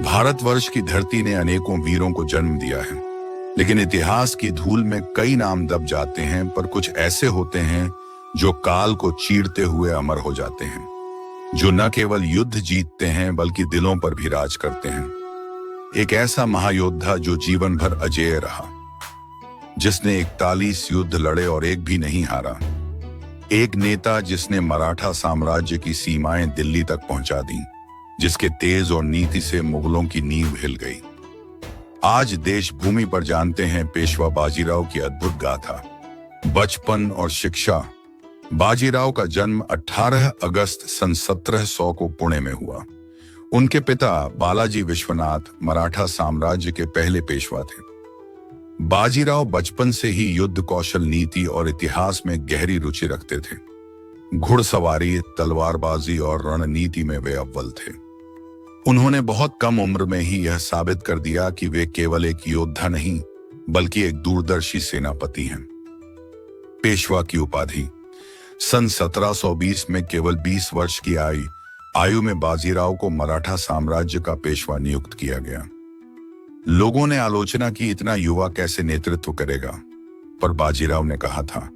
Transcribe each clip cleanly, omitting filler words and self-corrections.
भारतवर्ष की धरती ने अनेकों वीरों को जन्म दिया है, लेकिन इतिहास की धूल में कई नाम दब जाते हैं। पर कुछ ऐसे होते हैं जो काल को चीरते हुए अमर हो जाते हैं, जो न केवल युद्ध जीतते हैं बल्कि दिलों पर भी राज करते हैं। एक ऐसा महायोद्धा जो जीवन भर अजेय रहा, जिसने 41 युद्ध लड़े और एक भी नहीं हारा। एक नेता जिसने मराठा साम्राज्य की सीमाएं दिल्ली तक पहुंचा दी, जिसके तेज और नीति से मुगलों की नींव हिल गई। आज देश भूमि पर जानते हैं पेशवा बाजीराव की अद्भुत गाथा। बचपन और शिक्षा। बाजीराव का जन्म 18 अगस्त सन 1700 को पुणे में हुआ। उनके पिता बालाजी विश्वनाथ मराठा साम्राज्य के पहले पेशवा थे। बाजीराव बचपन से ही युद्ध कौशल, नीति और इतिहास में गहरी रुचि रखते थे। घुड़सवारी, तलवारबाजी और रणनीति में वे अव्वल थे। उन्होंने बहुत कम उम्र में ही यह साबित कर दिया कि वे केवल एक योद्धा नहीं बल्कि एक दूरदर्शी सेनापति हैं। पेशवा की उपाधि। सन 1720 में केवल 20 वर्ष की आयु में बाजीराव को मराठा साम्राज्य का पेशवा नियुक्त किया गया। लोगों ने आलोचना की, इतना युवा कैसे नेतृत्व करेगा? पर बाजीराव ने कहा था,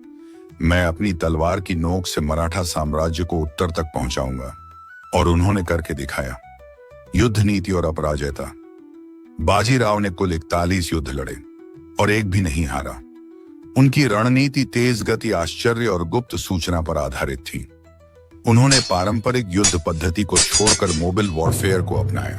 मैं अपनी तलवार की नोक से मराठा साम्राज्य को उत्तर तक पहुंचाऊंगा। और उन्होंने करके दिखाया। युद्ध नीति और अपराजयता। बाजीराव ने कुल 41 युद्ध लड़े और एक भी नहीं हारा। उनकी रणनीति तेज गति, आश्चर्य और गुप्त सूचना पर आधारित थी। उन्होंने पारंपरिक युद्ध पद्धति को छोड़कर मोबाइल वॉरफेयर को अपनाया।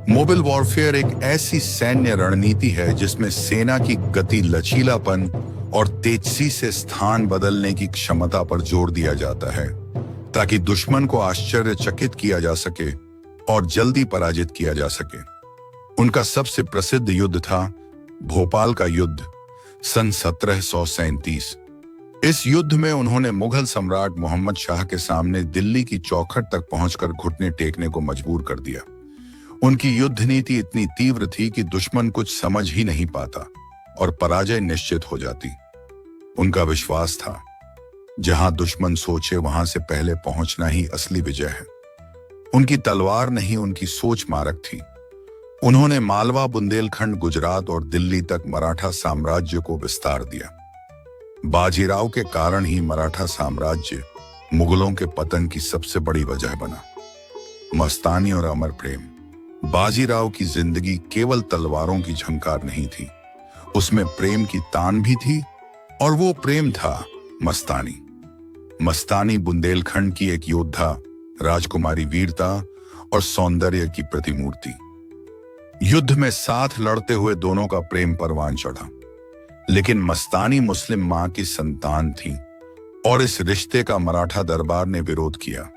मोबाइल वॉरफेयर एक ऐसी सैन्य रणनीति है जिसमें सेना की गति, लचीलापन और तेजी से स्थान बदलने की क्षमता पर जोर दिया जाता है, ताकि दुश्मन को आश्चर्यचकित किया जा सके और जल्दी पराजित किया जा सके। उनका सबसे प्रसिद्ध युद्ध था भोपाल का युद्ध सन 1737। इस युद्ध में उन्होंने मुगल सम्राट मोहम्मद शाह के सामने दिल्ली की चौखट तक पहुंचकर घुटने टेकने को मजबूर कर दिया। उनकी युद्ध नीति इतनी तीव्र थी कि दुश्मन कुछ समझ ही नहीं पाता और पराजय निश्चित हो जाती। उनका विश्वास था, जहां दुश्मन सोचे वहां से पहले पहुंचना ही असली विजय है। उनकी तलवार नहीं, उनकी सोच मारक थी। उन्होंने मालवा, बुंदेलखंड, गुजरात और दिल्ली तक मराठा साम्राज्य को विस्तार दिया। बाजीराव के कारण ही मराठा साम्राज्य मुगलों के पतन की सबसे बड़ी वजह बना। मस्तानी और अमर प्रेम। बाजीराव की जिंदगी केवल तलवारों की झंकार नहीं थी, उसमें प्रेम की तान भी थी, और वो प्रेम था मस्तानी। मस्तानी बुंदेलखंड की एक योद्धा, राजकुमारी वीरता और सौंदर्य की प्रतिमूर्ति। युद्ध में साथ लड़ते हुए दोनों का प्रेम परवान चढ़ा, लेकिन मस्तानी मुस्लिम मां की संतान थी और इस रिश्ते का मराठा दरबार ने विरोध किया।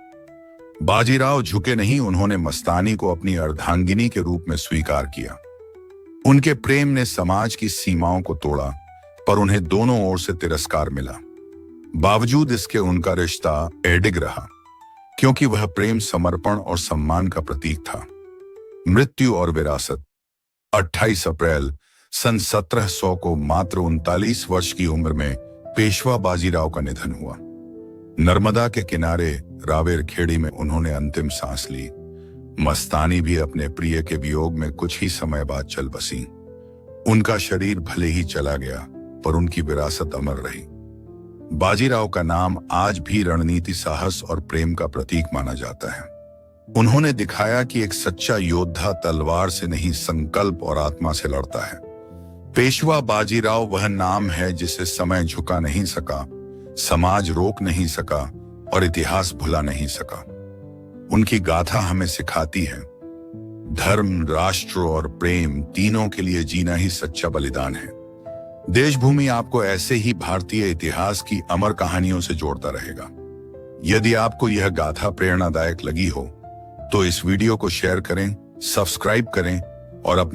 बाजीराव झुके नहीं, उन्होंने मस्तानी को अपनी अर्धांगिनी के रूप में स्वीकार किया। उनके प्रेम ने समाज की सीमाओं को तोड़ा, पर उन्हें दोनों ओर से तिरस्कार मिला। बावजूद इसके उनका रिश्ता अडिग रहा, क्योंकि वह प्रेम, समर्पण और सम्मान का प्रतीक था। मृत्यु और विरासत। 28 अप्रैल सन 1700 को मात्र 39 वर्ष की उम्र में पेशवा बाजीराव का निधन हुआ। नर्मदा के किनारे रावेर खेड़ी में उन्होंने अंतिम सांस ली। मस्तानी भी अपने प्रिय के वियोग में कुछ ही समय बाद चल बसी। उनका शरीर भले ही चला गया, पर उनकी विरासत अमर रही। बाजीराव का नाम आज भी रणनीति, साहस और प्रेम का प्रतीक माना जाता है। उन्होंने दिखाया कि एक सच्चा योद्धा तलवार से नहीं, संकल्प और आत्मा से लड़ता है। पेशवा बाजीराव वह नाम है जिसे समय झुका नहीं सका, समाज रोक नहीं सका और इतिहास भुला नहीं सका। उनकी गाथा हमें सिखाती है, धर्म, राष्ट्र और प्रेम तीनों के लिए जीना ही सच्चा बलिदान है। देशभूमि आपको ऐसे ही भारतीय इतिहास की अमर कहानियों से जोड़ता रहेगा। यदि आपको यह गाथा प्रेरणादायक लगी हो तो इस वीडियो को शेयर करें, सब्सक्राइब करें और अपने